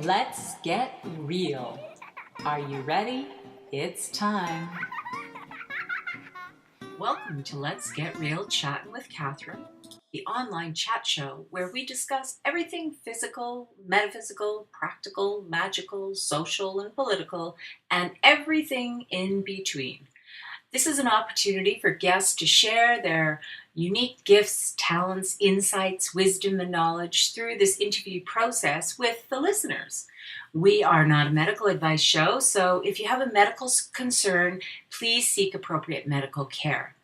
Let's get real. Are you ready? It's time. Welcome to Let's Get Real Chattin' with Catherine, the online chat show where we discuss everything physical, metaphysical, practical, magical, social, and political, and everything in between. This is an opportunity for guests to share their unique gifts, talents, insights, wisdom, and knowledge through this interview process with the listeners. We are not a medical advice show, so if you have a medical concern, please seek appropriate medical care.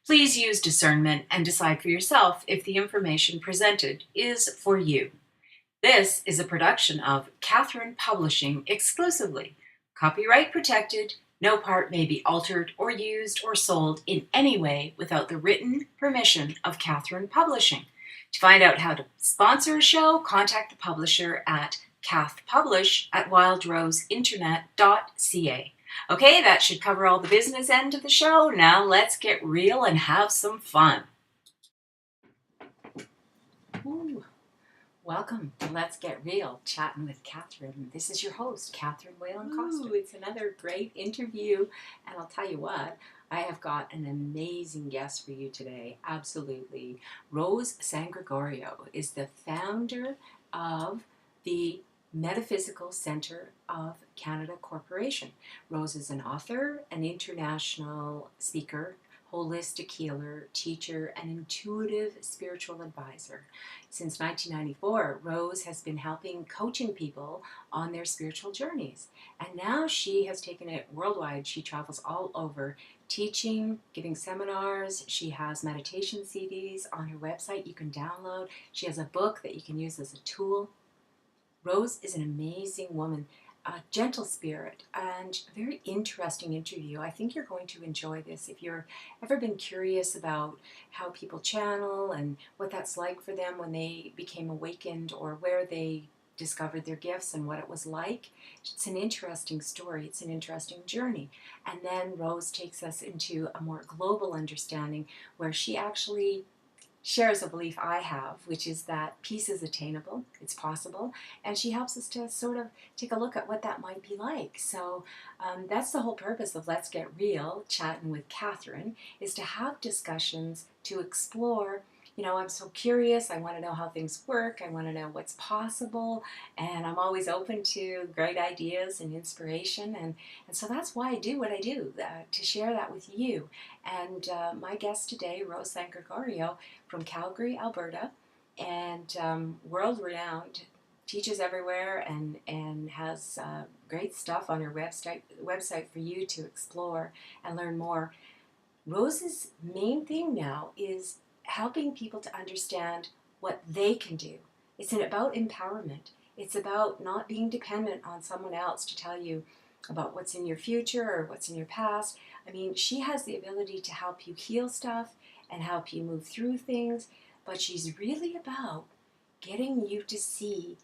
Please use discernment and decide for yourself if the information presented is for you. This is a production of Catherine Publishing exclusively. Copyright protected. No part may be altered or used or sold in any way without the written permission of Catherine Publishing. To find out how to sponsor a show, contact the publisher at cathpublish@wildroseinternet.ca. Okay, that should cover all the business end of the show. Now let's get real and have some fun. Ooh. Welcome to Let's Get Real, Chattin' with Catherine. This is your host, Catherine Whelan Costen. It's another great interview, and I'll tell you what, I have got an amazing guest for you today, absolutely. Rose Sangregorio is the founder of the Metaphysical Center of Canada Corporation. Rose is an author, an international speaker, holistic healer, teacher, and intuitive spiritual advisor. Since 1994, Rose has been coaching people on their spiritual journeys. And now she has taken it worldwide. She travels all over teaching, giving seminars. She has meditation CDs on her website you can download. She has a book that you can use as a tool. Rose is an amazing woman, a gentle spirit, and a very interesting interview. I think you're going to enjoy this. If you've ever been curious about how people channel and what that's like for them when they became awakened or where they discovered their gifts and what it was like, it's an interesting story. It's an interesting journey. And then Rose takes us into a more global understanding where she actually shares a belief I have, which is that peace is attainable, it's possible, and she helps us to sort of take a look at what that might be like. So that's the whole purpose of Let's Get Real, Chattin' with Catherine, is to have discussions to explore. I'm so curious, I want to know how things work, I want to know what's possible, and I'm always open to great ideas and inspiration, and so that's why I do what I do, to share that with you. And my guest today, Rose Sangregorio from Calgary, Alberta, and world-renowned, teaches everywhere and has great stuff on her website for you to explore and learn more. Rose's main thing now is helping people to understand what they can do. It's about empowerment. It's about not being dependent on someone else to tell you about what's in your future or what's in your past. I mean, she has the ability to help you heal stuff and help you move through things, but she's really about getting you to see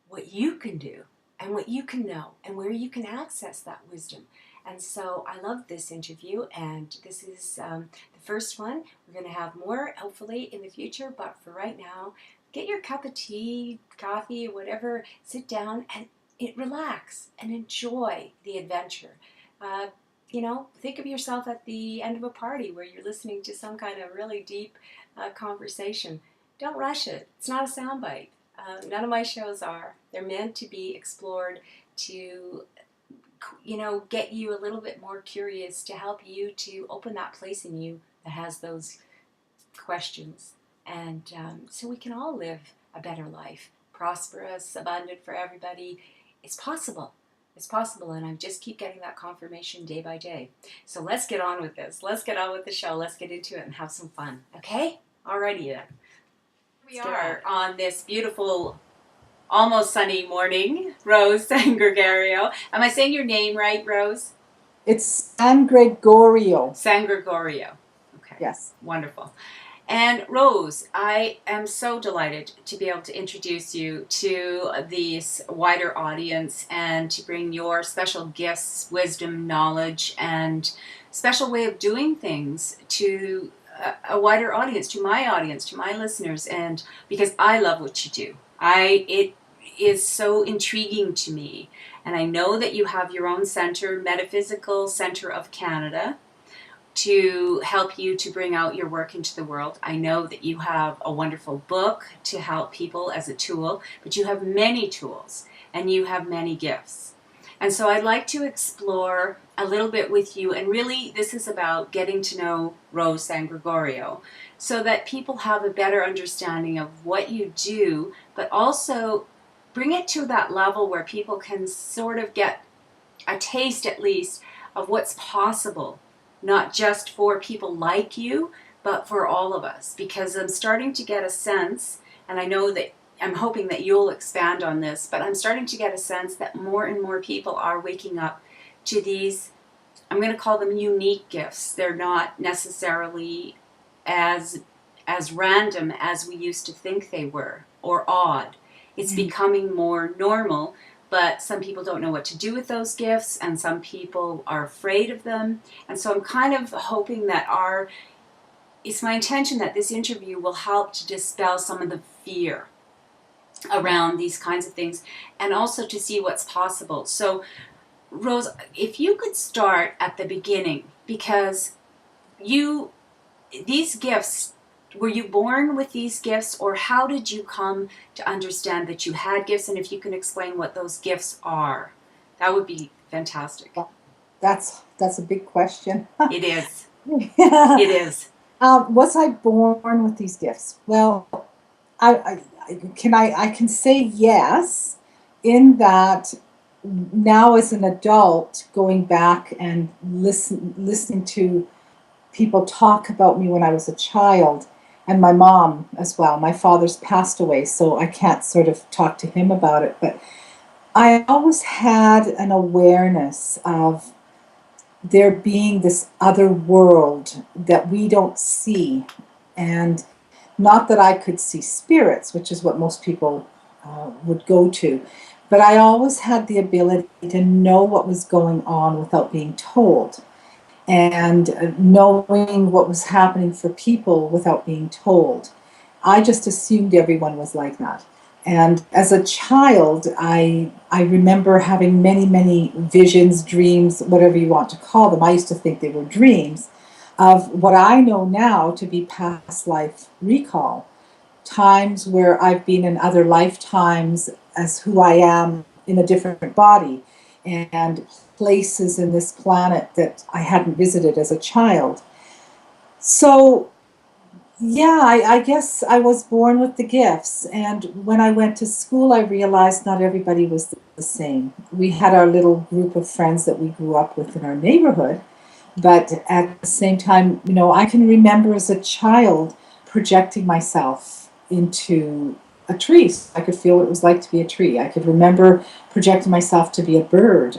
what you can do and what you can know and where you can access that wisdom. And so I love this interview, and this is the first one. We're going to have more, hopefully, in the future, but for right now, get your cup of tea, coffee, or whatever, sit down and relax and enjoy the adventure. Think of yourself at the end of a party where you're listening to some kind of really deep conversation. Don't rush it. It's not a soundbite. None of my shows are. They're meant to be explored to get you a little bit more curious, to help you to open that place in you that has those questions. And so we can all live a better life, prosperous, abundant for everybody. It's possible. It's possible, and I just keep getting that confirmation day by day. So let's get on with this. Let's get on with the show. Let's get into it and have some fun. Okay? Alrighty then. We are on this beautiful, almost sunny morning, Rose Sangregorio. Am I saying your name right, Rose? It's Sangregorio. Sangregorio. Okay. Yes. Wonderful. And Rose, I am so delighted to be able to introduce you to this wider audience and to bring your special gifts, wisdom, knowledge, and special way of doing things to a wider audience, to my listeners, and because I love what you do. is so intriguing to me. And I know that you have your own center, Metaphysical Center of Canada, to help you to bring out your work into the world. I know that you have a wonderful book to help people as a tool, but you have many tools and you have many gifts. And so I'd like to explore a little bit with you, and really this is about getting to know Rose Sangregorio so that people have a better understanding of what you do, but also bring it to that level where people can sort of get a taste at least of what's possible, not just for people like you, but for all of us. Because I'm starting to get a sense, and I know that I'm hoping that you'll expand on this, but I'm starting to get a sense that more and more people are waking up to these, I'm going to call them unique gifts. They're not necessarily as random as we used to think they were, or odd. It's becoming more normal, but some people don't know what to do with those gifts, and some people are afraid of them. And so I'm kind of hoping that it's my intention that this interview will help to dispel some of the fear around these kinds of things, and also to see what's possible. So, Rose, if you could start at the beginning, because these gifts, were you born with these gifts, or how did you come to understand that you had gifts? And if you can explain what those gifts are, that would be fantastic. That's a big question. It is. It is. Was I born with these gifts? Well, I can say yes, in that now as an adult, going back and listening to people talk about me when I was a child, and my mom as well. My father's passed away, so I can't sort of talk to him about it, but I always had an awareness of there being this other world that we don't see. And not that I could see spirits, which is what most people would go to, but I always had the ability to know what was going on without being told, and knowing what was happening for people without being told. I just assumed everyone was like that. And as a child, I remember having many, many visions, dreams, whatever you want to call them. I used to think they were dreams of what I know now to be past life recall. Times where I've been in other lifetimes as who I am in a different body, and places in this planet that I hadn't visited as a child. So yeah, I guess I was born with the gifts. And when I went to school, I realized not everybody was the same. We had our little group of friends that we grew up with in our neighborhood. But at the same time, I can remember as a child projecting myself into a tree. So I could feel what it was like to be a tree. I could remember projecting myself to be a bird.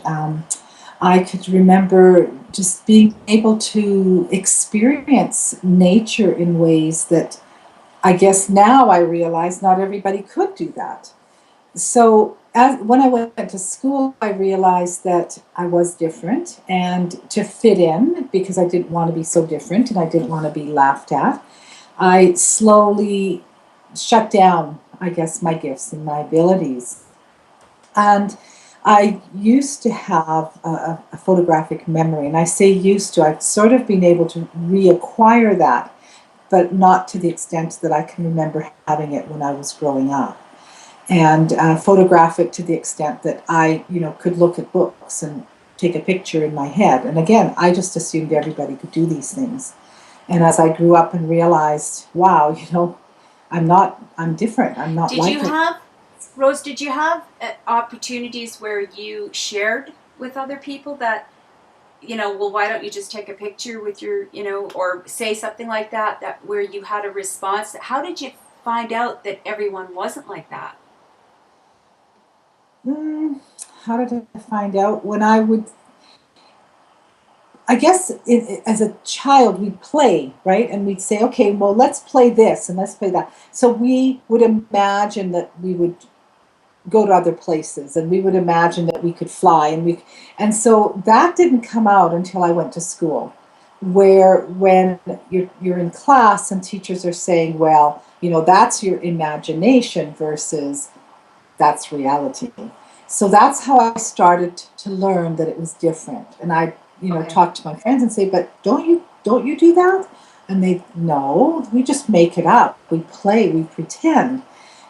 I could remember just being able to experience nature in ways that I guess now I realize not everybody could do that. So when I went to school, I realized that I was different, and to fit in, because I didn't want to be so different and I didn't want to be laughed at, I slowly shut down, I guess, my gifts and my abilities. And I used to have a photographic memory, and I say used to, I've sort of been able to reacquire that, but not to the extent that I can remember having it when I was growing up. And photograph it to the extent that I, could look at books and take a picture in my head. And again, I just assumed everybody could do these things. And as I grew up and realized, wow, I'm different. I'm not like it. Rose, did you have opportunities where you shared with other people that, well, why don't you just take a picture with your, or say something like that where you had a response? How did you find out that everyone wasn't like that? How did I find out? I guess as a child, we'd play, right? And we'd say, okay, well, let's play this and let's play that. So we would imagine that we would go to other places, and we would imagine that we could fly, and so that didn't come out until I went to school, where when you're in class and teachers are saying, well, that's your imagination versus that's reality. So that's how I started to learn that it was different. And I, Okay. talk to my friends and say, but don't you do that? And they, no, we just make it up. We play, we pretend.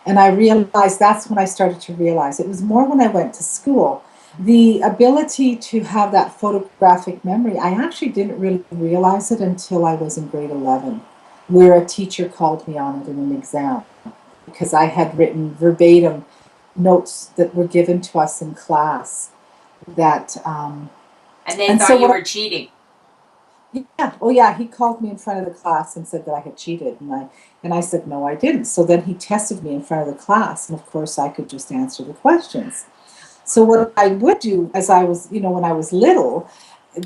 And I realized that's when I started to realize it was more when I went to school. The ability to have that photographic memory, I actually didn't really realize it until I was in grade 11, where a teacher called me on it in an exam because I had written verbatim notes that were given to us in class. That And they and so thought you what? were cheating. Yeah, oh yeah, he called me in front of the class and said that I had cheated, and I said no, I didn't. So then he tested me in front of the class, and of course I could just answer the questions. So what I would do as I was, when I was little,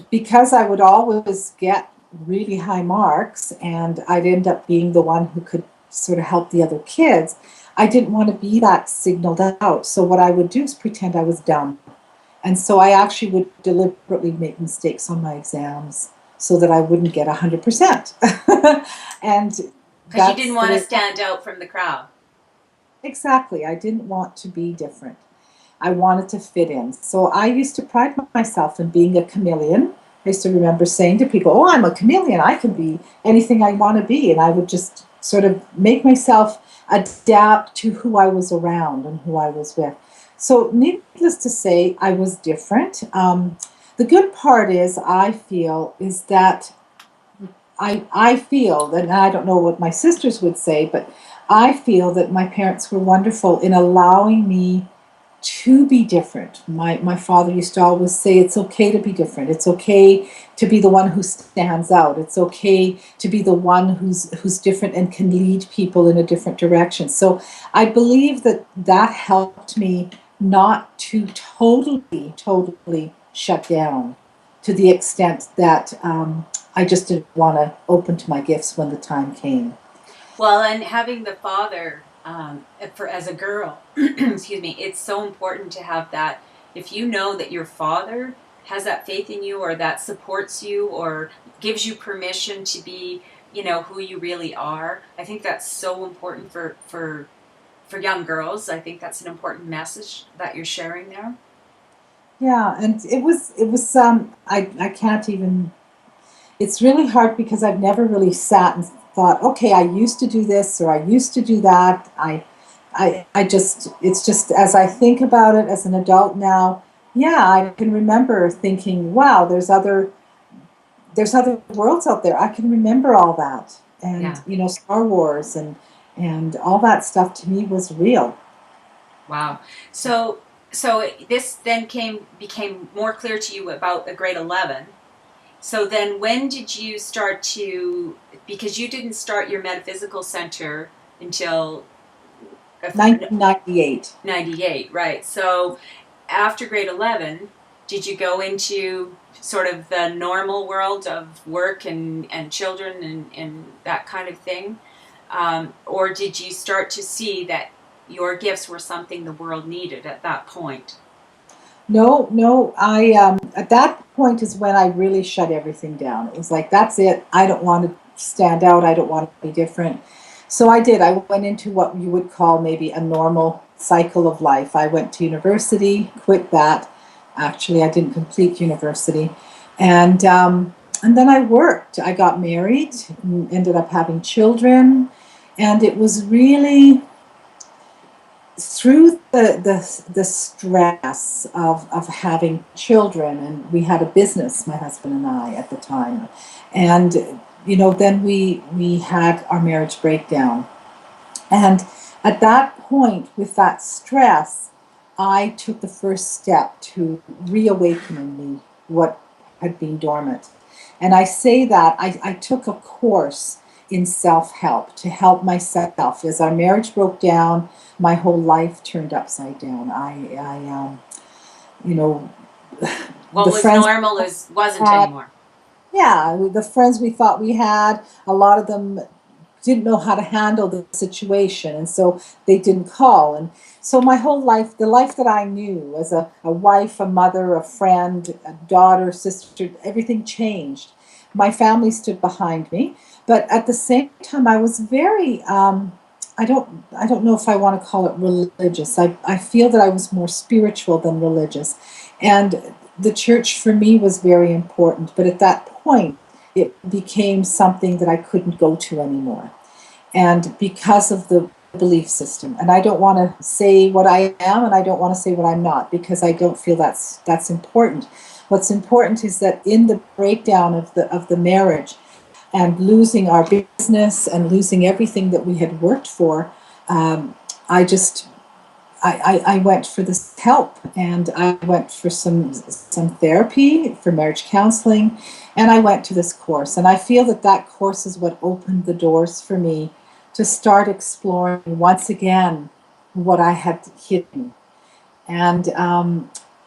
because I would always get really high marks and I'd end up being the one who could sort of help the other kids, I didn't want to be that signaled out. So what I would do is pretend I was dumb. And so I actually would deliberately make mistakes on my exams so that I wouldn't get 100%. And Because you didn't that's the want to way, stand out from the crowd. exactly, I didn't want to be different. I wanted to fit in. So I used to pride myself in being a chameleon. I used to remember saying to people, oh, I'm a chameleon. I can be anything I want to be. And I would just sort of make myself adapt to who I was around and who I was with. So, needless to say, I was different. The good part is, I feel, is that I feel that, and I don't know what my sisters would say, but I feel that my parents were wonderful in allowing me to be different. My father used to always say it's okay to be different. It's okay to be the one who stands out. It's okay to be the one who's different and can lead people in a different direction. So I believe that helped me not to totally shut down to the extent that I just didn't want to open to my gifts when the time came. Well, and having the father for as a girl, excuse me, it's so important to have that. If you know that your father has that faith in you, or that supports you, or gives you permission to be, who you really are, I think that's so important for young girls. I think that's an important message that you're sharing there. Yeah, and it was I can't even, it's really hard because I've never really sat and thought, okay, I used to do this or I used to do that. I just, it's just as I think about it as an adult now, yeah, I can remember thinking, wow, there's other worlds out there. I can remember all that. And Yeah. Star Wars and all that stuff to me was real. Wow. So this then became more clear to you about a grade 11. So then when did you start to, because you didn't start your metaphysical center until 1998. 98, right? So after grade 11, did you go into sort of the normal world of work and children and that kind of thing? Or did you start to see that your gifts were something the world needed at that point? No, no. I at that point is when I really shut everything down. It was like that's it. I don't want to stand out. I don't want to be different. So I did. I went into what you would call maybe a normal cycle of life. I went to university, quit that. Actually, I didn't complete university, and then I worked. I got married, ended up having children, and it was really through the stress of having children, and we had a business, my husband and I, at the time, and then we had our marriage breakdown, and at that point, with that stress, I took the first step to reawakening me what had been dormant. And I say that I took a course in self help to help myself. As our marriage broke down, my whole life turned upside down. You know, What the was friends normal is wasn't had, anymore. yeah, the friends we thought we had, a lot of them didn't know how to handle the situation, and so they didn't call. And so my whole life, the life that I knew as a wife, a mother, a friend, a daughter, sister, everything changed. My family stood behind me, but at the same time I was very don't know if I want to call it religious. I feel that I was more spiritual than religious. And the church for me was very important. But at that point, it became something that I couldn't go to anymore. And because of the belief system. And I don't want to say what I am and I don't want to say what I'm not, because I don't feel that's important. What's important is that in the breakdown of the marriage, and losing our business and losing everything that we had worked for, I just I went for this help, and I went for some therapy, for marriage counseling, and I went to this course. And I feel that that course is what opened the doors for me to start exploring once again what I had hidden. And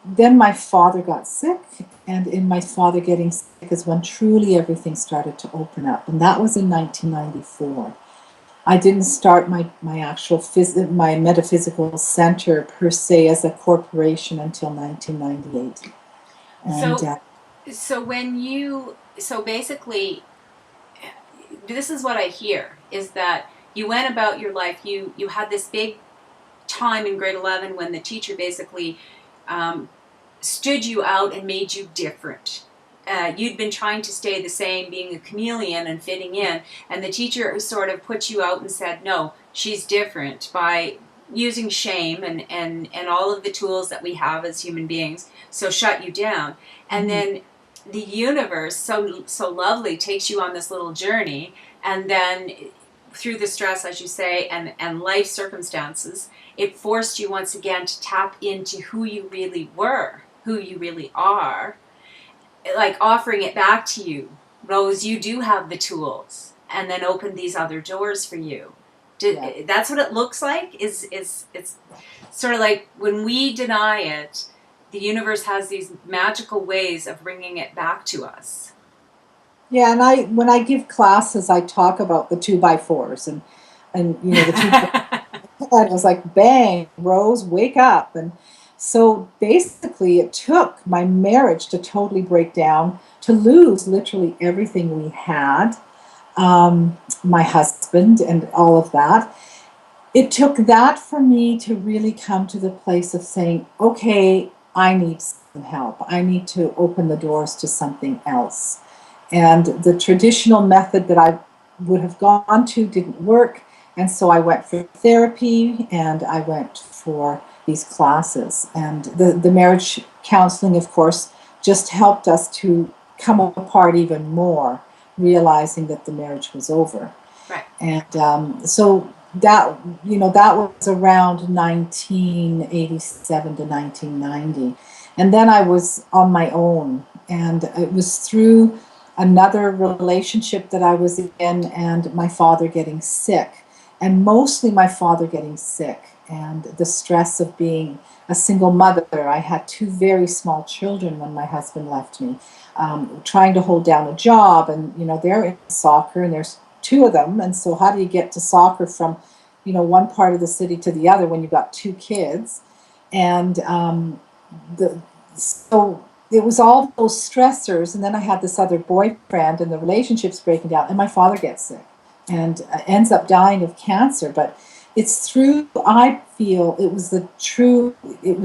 then my father got sick, and in my father getting sick is when truly everything started to open up, and that was in 1994. I didn't start my actual my metaphysical center per se as a corporation until 1998. And so basically, this is what I hear, is that you went about your life, you had this big time in grade 11 when the teacher basically stood you out and made you different. You'd been trying to stay the same, being a chameleon and fitting in, and the teacher sort of put you out and said, no, she's different, by using shame and all of the tools that we have as human beings, so shut you down. And then the universe, so lovely, takes you on this little journey, and then through the stress, as you say, and life circumstances, it forced you once again to tap into who you really were, who you really are, like offering it back to you. Rose, you do have the tools, and then open these other doors for you. That's what it looks like. It's sort of like when we deny it, the universe has these magical ways of bringing it back to us. Yeah, and when I give classes, I talk about the 2x4s, and you know, the 2. And it was like, bang, Rose, wake up. And so basically, it took my marriage to totally break down, to lose literally everything we had, my husband and all of that. It took that for me to really come to the place of saying, okay, I need some help. I need to open the doors to something else. And the traditional method that I would have gone to didn't work. And so I went for therapy, and I went for these classes. And the marriage counseling, of course, just helped us to come apart even more, realizing that the marriage was over. Right. And so that, that was around 1987 to 1990. And then I was on my own, and it was through another relationship that I was in, and my father getting sick, and mostly my father getting sick, and the stress of being a single mother. I had 2 very small children when my husband left me, trying to hold down a job, and they're in soccer, and there's 2 of them, and so how do you get to soccer from one part of the city to the other when you've got 2 kids? And so it was all those stressors, and then I had this other boyfriend, and the relationship's breaking down, and my father gets sick and ends up dying of cancer. But it's through, I feel, it was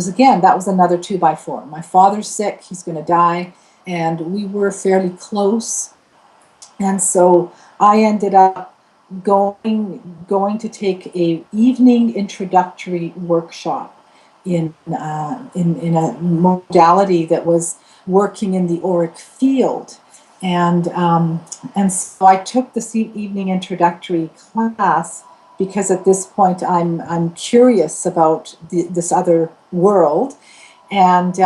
again, that was another 2x4. My father's sick, he's going to die, and we were fairly close. And so I ended up going to take a evening introductory workshop in a modality that was working in the auric field, and so I took this evening introductory class because at this point I'm curious about this other world, and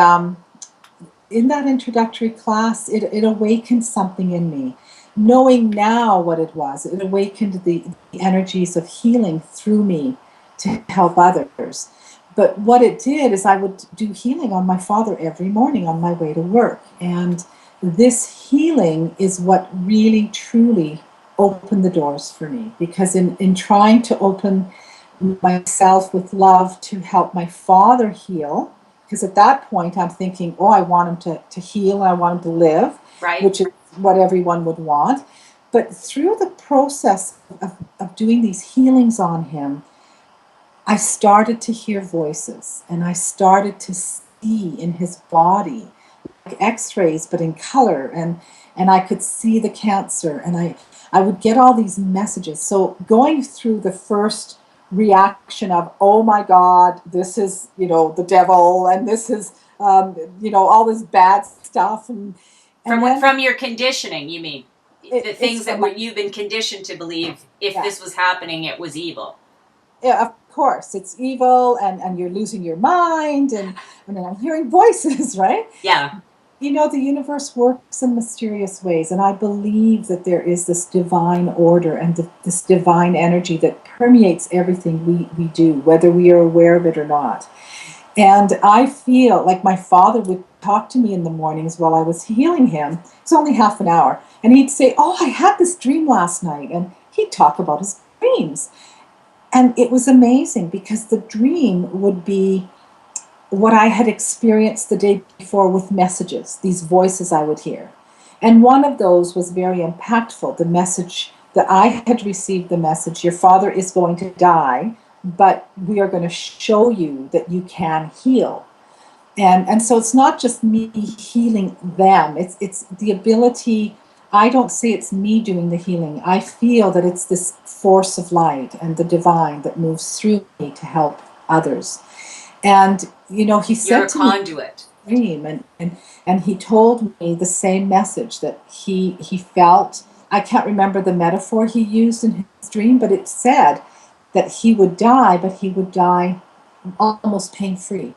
in that introductory class it awakened something in me. Knowing now what it was, it awakened the energies of healing through me to help others. But what it did is I would do healing on my father every morning on my way to work. And this healing is what really, truly opened the doors for me. Because in trying to open myself with love to help my father heal, because at that point I'm thinking, I want him to heal, and I want him to live, right, which is what everyone would want. But through the process of doing these healings on him, I started to hear voices, and I started to see in his body like x-rays, but in color, and I could see the cancer, and I would get all these messages. So going through the first reaction of, oh my God, this is, the devil, and this is, all this bad stuff. And from your conditioning, you mean? The things that you've been conditioned to believe, if this was happening, it was evil. Yeah, of course, it's evil, and you're losing your mind, and then I'm hearing voices, right? Yeah. The universe works in mysterious ways, and I believe that there is this divine order and this divine energy that permeates everything we do, whether we are aware of it or not. And I feel like my father would talk to me in the mornings while I was healing him. It's only half an hour. And he'd say, oh, I had this dream last night. And he'd talk about his dreams. And it was amazing because the dream would be what I had experienced the day before with messages, these voices I would hear. And one of those was very impactful. The message that I had received, the message, your father is going to die, but we are going to show you that you can heal. And so it's not just me healing them. It's the ability. I don't say it's me doing the healing. I feel that it's this force of light and the divine that moves through me to help others. And he said you're a conduit. Dream, and he told me the same message that he felt. I can't remember the metaphor he used in his dream, but it said that he would die, but he would die almost pain-free.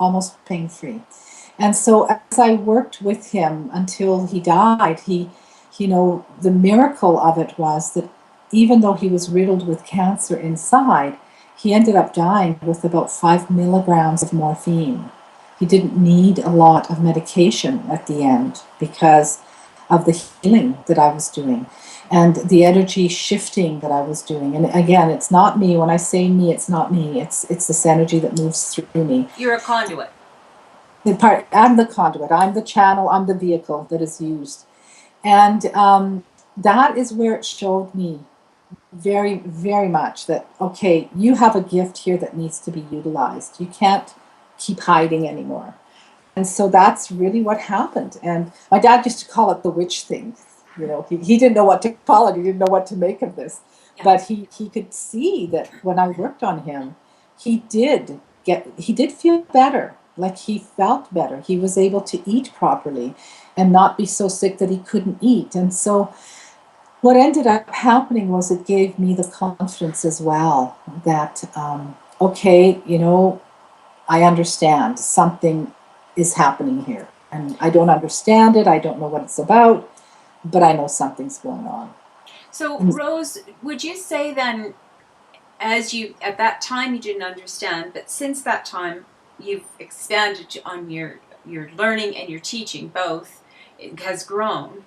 And so as I worked with him until he died, the miracle of it was that even though he was riddled with cancer inside, he ended up dying with about 5 milligrams of morphine. He didn't need a lot of medication at the end because of the healing that I was doing and the energy shifting that I was doing. And again, it's not me. When I say me, it's not me. It's this energy that moves through me. You're a conduit. I'm the conduit. I'm the channel. I'm the vehicle that is used. And that is where it showed me very, very much that, okay, you have a gift here that needs to be utilized. You can't keep hiding anymore. And so that's really what happened. And my dad used to call it the witch thing. He didn't know what to call it. He didn't know what to make of this. Yeah. But he could see that when I worked on him, he did feel better. Like he felt better. He was able to eat properly and not be so sick that he couldn't eat. And so what ended up happening was it gave me the confidence as well that, okay, I understand something is happening here. And I don't understand it. I don't know what it's about, but I know something's going on. So, Rose, would you say then, at that time you didn't understand, but since that time you've expanded on your learning and your teaching, both, it has grown.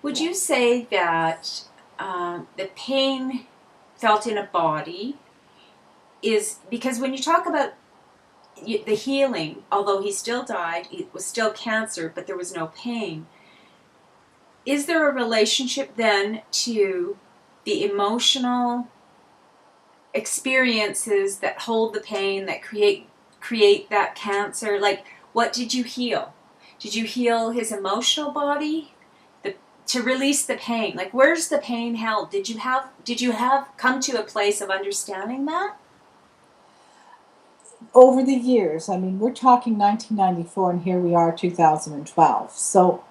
Would you say that the pain felt in a body is, because when you talk about the healing, although he still died, it was still cancer, but there was no pain. Is there a relationship then to the emotional experiences that hold the pain, that create that cancer? Like, what did you heal? Did you heal his emotional body to release the pain? Like, where's the pain held? Did you have come to a place of understanding that? Over the years, I mean, we're talking 1994, and here we are, 2012. So,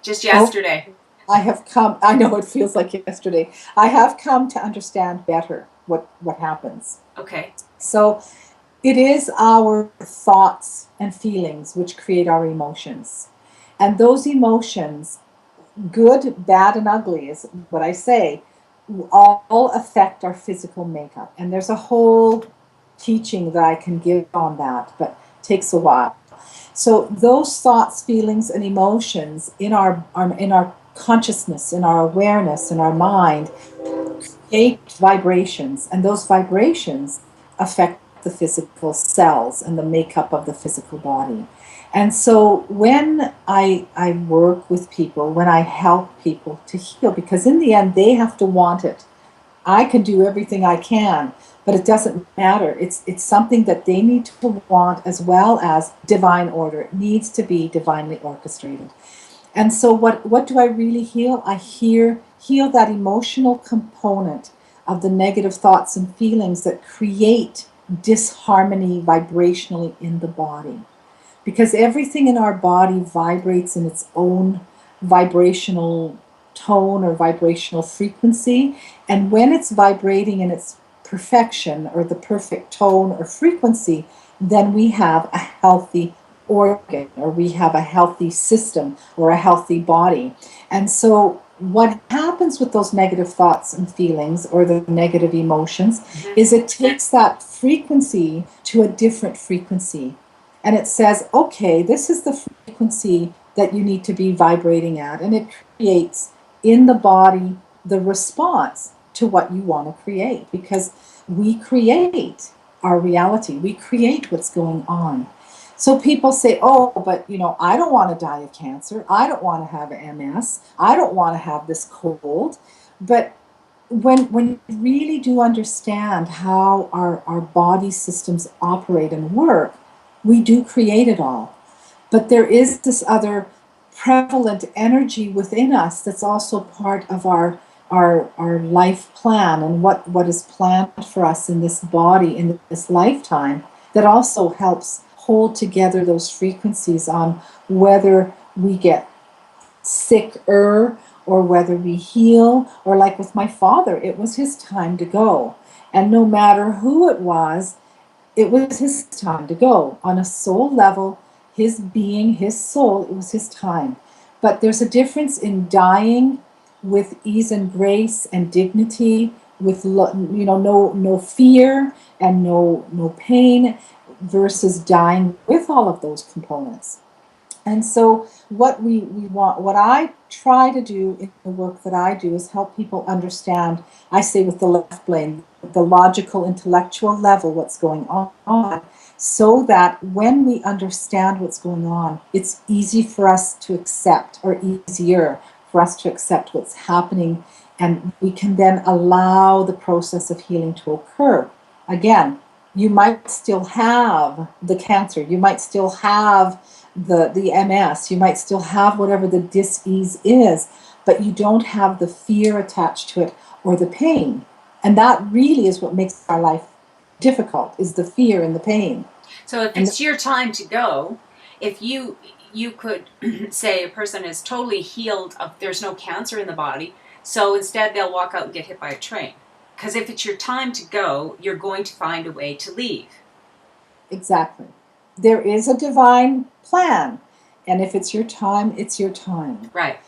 just yesterday, I know it feels like yesterday. I have come to understand better what happens. Okay. So, it is our thoughts and feelings which create our emotions, and those emotions, good, bad, and ugly, is what I say, all affect our physical makeup. And there's a whole teaching that I can give on that, but it takes a while. So those thoughts, feelings, and emotions in our consciousness, in our awareness, in our mind, create vibrations, and those vibrations affect the physical cells and the makeup of the physical body. And so when I work with people, when I help people to heal, because in the end they have to want it. I can do everything I can, but it doesn't matter. It's something that they need to want as well as divine order. It needs to be divinely orchestrated. And so what do I really heal? I heal that emotional component of the negative thoughts and feelings that create disharmony vibrationally in the body. Because everything in our body vibrates in its own vibrational tone or vibrational frequency. And when it's vibrating in its perfection or the perfect tone or frequency, then we have a healthy organ, or we have a healthy system or a healthy body. And so what happens with those negative thoughts and feelings or the negative emotions is it takes that frequency to a different frequency. And it says, okay, this is the frequency that you need to be vibrating at. And it creates in the body the response to what you want to create, because we create our reality. We create what's going on. So people say, oh, but I don't want to die of cancer. I don't want to have MS. I don't want to have this cold. But when you really do understand how our body systems operate and work, we do create it all. But there is this other prevalent energy within us that's also part of our life plan and what is planned for us in this body, in this lifetime, that also helps hold together those frequencies on whether we get sicker or whether we heal. Or like with my father, it was his time to go. And no matter who it was his time to go. On a soul level, his being, his soul, it was his time. But there's a difference in dying with ease and grace and dignity, with no fear and no pain, versus dying with all of those components. And so what we want, what I try to do in the work that I do, is help people understand, I say with the left brain, the logical, intellectual level, what's going on, so that when we understand what's going on, it's easy for us to accept, or easier for us to accept what's happening, and we can then allow the process of healing to occur. Again, you might still have the cancer, you might still have the MS, you might still have whatever the dis-ease is, but you don't have the fear attached to it or the pain. And that really is what makes our life difficult, is the fear and the pain. So if it's your time to go, if you could say a person is totally healed of, there's no cancer in the body, so instead they'll walk out and get hit by a train. Because if it's your time to go, you're going to find a way to leave. Exactly. There is a divine plan. And if it's your time, it's your time. Right.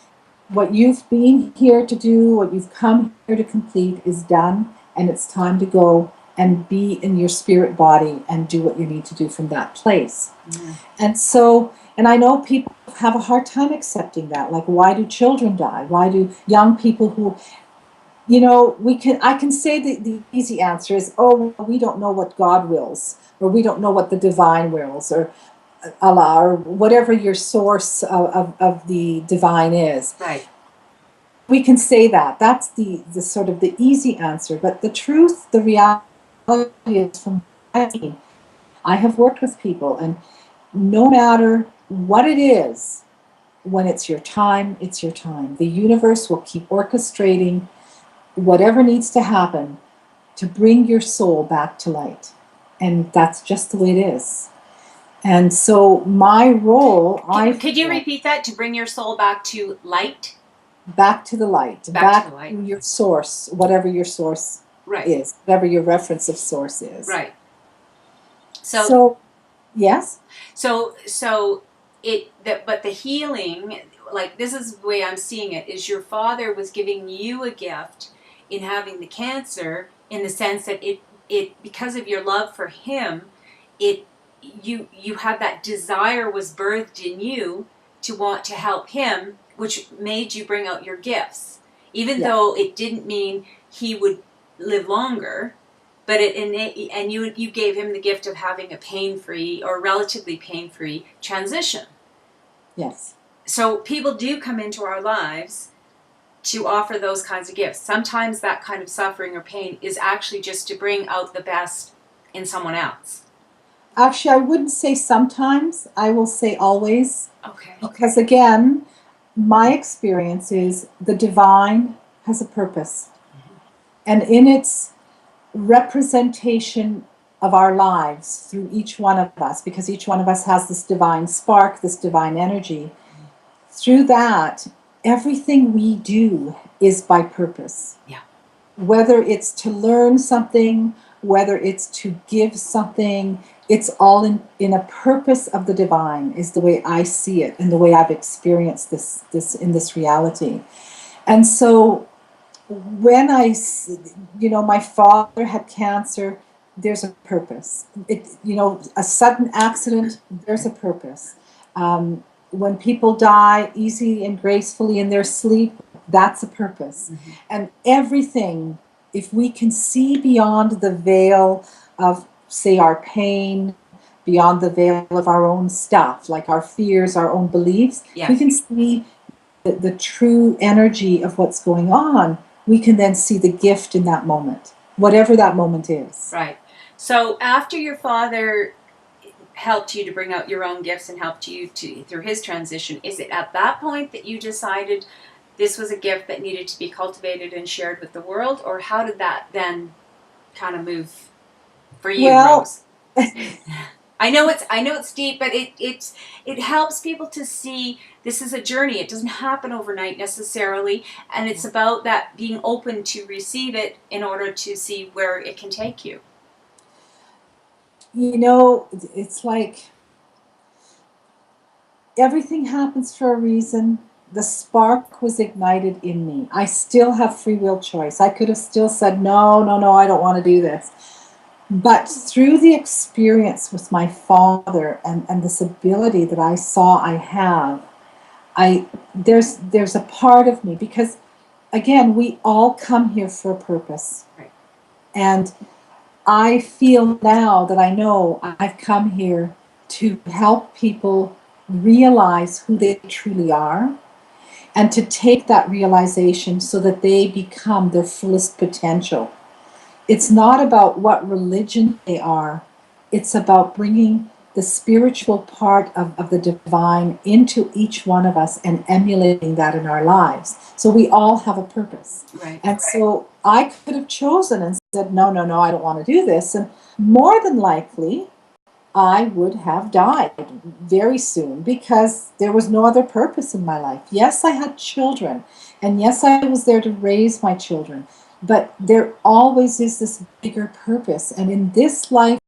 What you've been here to do, what you've come here to complete, is done. And it's time to go and be in your spirit body and do what you need to do from that place. Mm-hmm. And so, and I know people have a hard time accepting that. Like, why do children die? Why do young people who... I can say the easy answer is, oh, we don't know what God wills, or we don't know what the divine wills, or Allah, or whatever your source of the divine is. Right. We can say that. That's the sort of the easy answer. But the truth, the reality is, from I have worked with people, and no matter what it is, when it's your time, it's your time. The universe will keep orchestrating whatever needs to happen to bring your soul back to light. And that's just the way it is. And so my role... Could you repeat that? To bring your soul back to light? Back to the light. Back to the light. To your source, whatever your source is. Whatever your reference of source is. Right. So yes? But the healing, like, this is the way I'm seeing it, is your father was giving you a gift in having the cancer, in the sense that it because of your love for him, you had that desire was birthed in you to want to help him, which made you bring out your gifts. Even though it didn't mean he would live longer, but and you gave him the gift of having a pain-free or relatively pain-free transition. Yes. So people do come into our lives to offer those kinds of gifts. Sometimes that kind of suffering or pain is actually just to bring out the best in someone else. Actually, I wouldn't say sometimes. I will say always. Okay. Because again, my experience is the divine has a purpose. And in its representation of our lives through each one of us, because each one of us has this divine spark, this divine energy, through that, everything we do is by purpose. Yeah. Whether it's to learn something, whether it's to give something, it's all in a purpose of the divine, is the way I see it and the way I've experienced this in this reality. And so when my father had cancer, there's a purpose. A sudden accident, there's a purpose. When people die easy and gracefully in their sleep, that's a purpose. Mm-hmm. And everything, if we can see beyond the veil of, say, our pain, beyond the veil of our own stuff, like our fears, our own beliefs, yes. We can see the true energy of what's going on. We can then see the gift in that moment, whatever that moment is. Right. So after your father helped you to bring out your own gifts and helped you through his transition, is it at that point that you decided this was a gift that needed to be cultivated and shared with the world, or how did that then kind of move for you, Rose? I know it's deep, but it helps people to see this is a journey. It doesn't happen overnight necessarily, and it's about that being open to receive it in order to see where it can take you. It's like everything happens for a reason. The spark was ignited in me. I still have free will choice. I could have still said, no, I don't want to do this. But through the experience with my father and this ability that I saw I have, there's a part of me, because again, we all come here for a purpose. Right. And I feel now that I know I've come here to help people realize who they truly are, and to take that realization so that they become their fullest potential. It's not about what religion they are. It's about bringing the spiritual part of the divine into each one of us and emulating that in our lives. So we all have a purpose. Right. And so I could have chosen and said, no, I don't want to do this. And more than likely, I would have died very soon, because there was no other purpose in my life. Yes, I had children, and yes, I was there to raise my children, but there always is this bigger purpose. And in this life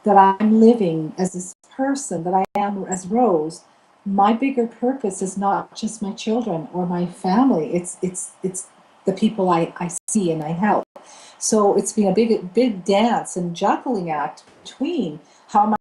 that I'm living as this person that I am as Rose, my bigger purpose is not just my children or my family. It's the people I see and I help. So it's been a big dance and juggling act between how am